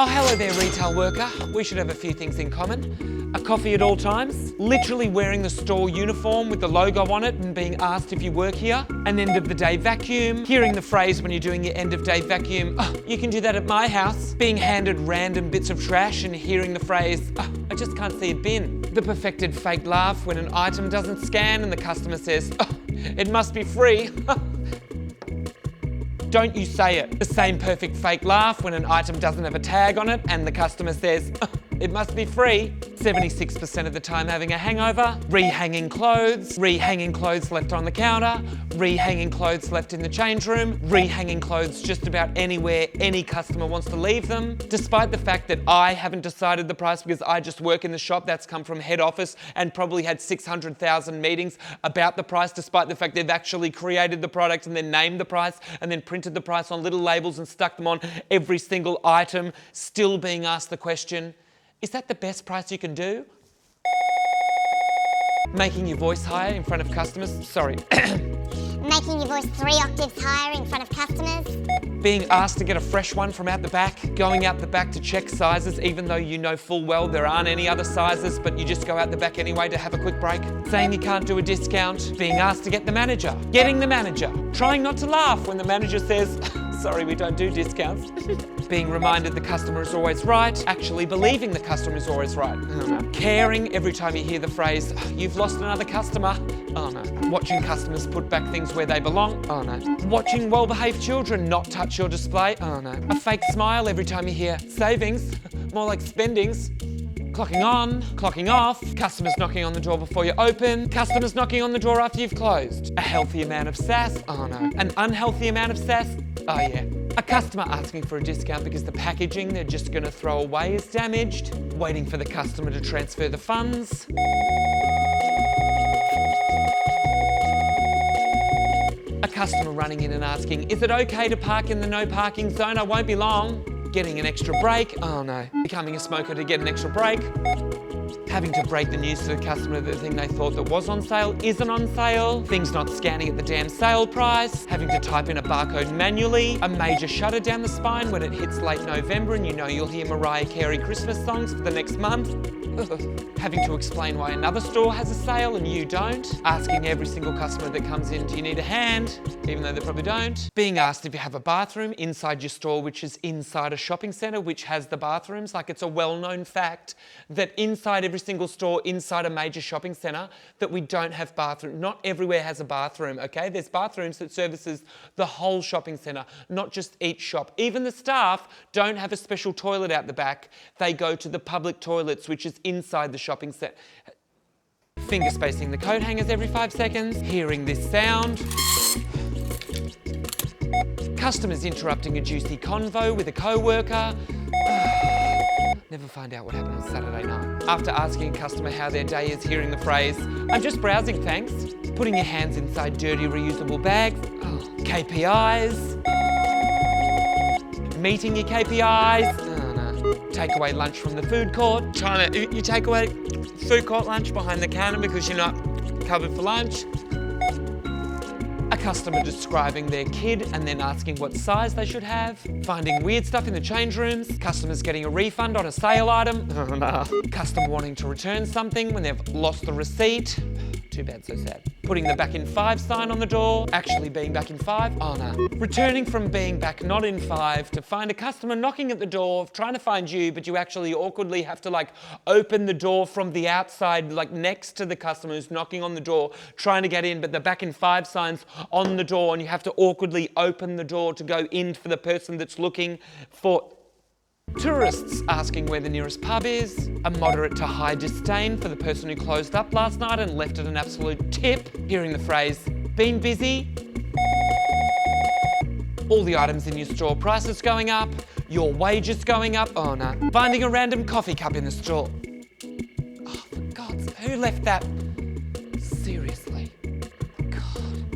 Oh, hello there, retail worker. We should have a few things in common. A coffee at all times, literally wearing the store uniform with the logo on it and being asked if you work here, an end of the day vacuum, hearing the phrase when you're doing your end of day vacuum, oh, you can do that at my house, being handed random bits of trash and hearing the phrase, oh, I just can't see a bin. The perfected fake laugh when an item doesn't scan and the customer says, oh, it must be free. Don't you say it. The same perfect fake laugh when an item doesn't have a tag on it and the customer says, oh, it must be free. 76% of the time having a hangover, rehanging clothes left on the counter, rehanging clothes left in the change room, rehanging clothes just about anywhere any customer wants to leave them. Despite the fact that I haven't decided the price because I just work in the shop, that's come from head office and probably had 600,000 meetings about the price, despite the fact they've actually created the product and then named the price and then printed the price on little labels and stuck them on every single item, still being asked the question, is that the best price you can do? Making your voice higher in front of customers. Sorry. Making your voice 3 octaves higher in front of customers. Being asked to get a fresh one from out the back. Going out the back to check sizes even though you know full well there aren't any other sizes, but you just go out the back anyway to have a quick break. Saying you can't do a discount. Being asked to get the manager. Getting the manager. Trying not to laugh when the manager says, sorry, we don't do discounts. Being reminded the customer is always right. Actually believing the customer is always right. Oh no. Caring every time you hear the phrase, you've lost another customer. Oh no. Watching customers put back things where they belong. Oh no. Watching well-behaved children not touch your display. Oh no. A fake smile every time you hear savings, more like spendings. Clocking on, clocking off, customers knocking on the door before you open, customers knocking on the door after you've closed. A healthy amount of sass, oh no. An unhealthy amount of sass, oh yeah. A customer asking for a discount because the packaging they're just gonna throw away is damaged. Waiting for the customer to transfer the funds. A customer running in and asking, is it okay to park in the no parking zone? I won't be long. Getting an extra break, oh no. Becoming a smoker to get an extra break. Having to break the news to the customer that the thing they thought that was on sale isn't on sale. Things not scanning at the damn sale price. Having to type in a barcode manually. A major shudder down the spine when it hits late November and you know you'll hear Mariah Carey Christmas songs for the next month. Having to explain why another store has a sale and you don't. Asking every single customer that comes in, do you need a hand? Even though they probably don't. Being asked if you have a bathroom inside your store, which is inside a shopping centre, which has the bathrooms. Like it's a well-known fact that inside every single store, inside a major shopping centre, that we don't have bathrooms. Not everywhere has a bathroom, okay? There's bathrooms that services the whole shopping centre, not just each shop. Even the staff don't have a special toilet out the back. They go to the public toilets, which is inside the shopping centre. Finger spacing the coat hangers every 5 seconds. Hearing this sound. Customers interrupting a juicy convo with a co-worker. Never find out what happened on Saturday night. After asking a customer how their day is, hearing the phrase, I'm just browsing, thanks. Putting your hands inside dirty reusable bags. Oh. KPIs. Meeting your KPIs. Oh no. Takeaway lunch from the food court. You take away food court lunch behind the counter because you're not covered for lunch. A customer describing their kid and then asking what size they should have. Finding weird stuff in the change rooms. Customers getting a refund on a sale item. Oh no. Customer wanting to return something when they've lost the receipt. Too bad, so sad. Putting the back in 5 sign on the door. Actually being back in 5. Oh no. Returning from being back not in 5 to find a customer knocking at the door, trying to find you, but you actually awkwardly have to like open the door from the outside, like next to the customer who's knocking on the door, trying to get in, but the back in 5 signs on the door and you have to awkwardly open the door to go in for the person that's looking for. Tourists asking where the nearest pub is. A moderate to high disdain for the person who closed up last night and left it an absolute tip. Hearing the phrase, been busy. All the items in your store prices going up. Your wages going up. Oh no. Finding a random coffee cup in the store. Oh, for God's sake, who left that? Seriously.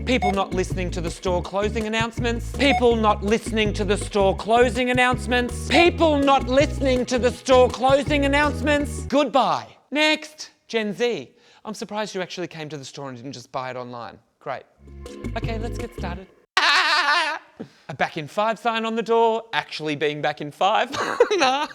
People not listening to the store closing announcements. People not listening to the store closing announcements. People not listening to the store closing announcements. Goodbye. Next, Gen Z. I'm surprised you actually came to the store and didn't just buy it online. Great. Okay, let's get started. A back in 5 sign on the door, actually being back in 5. Nah.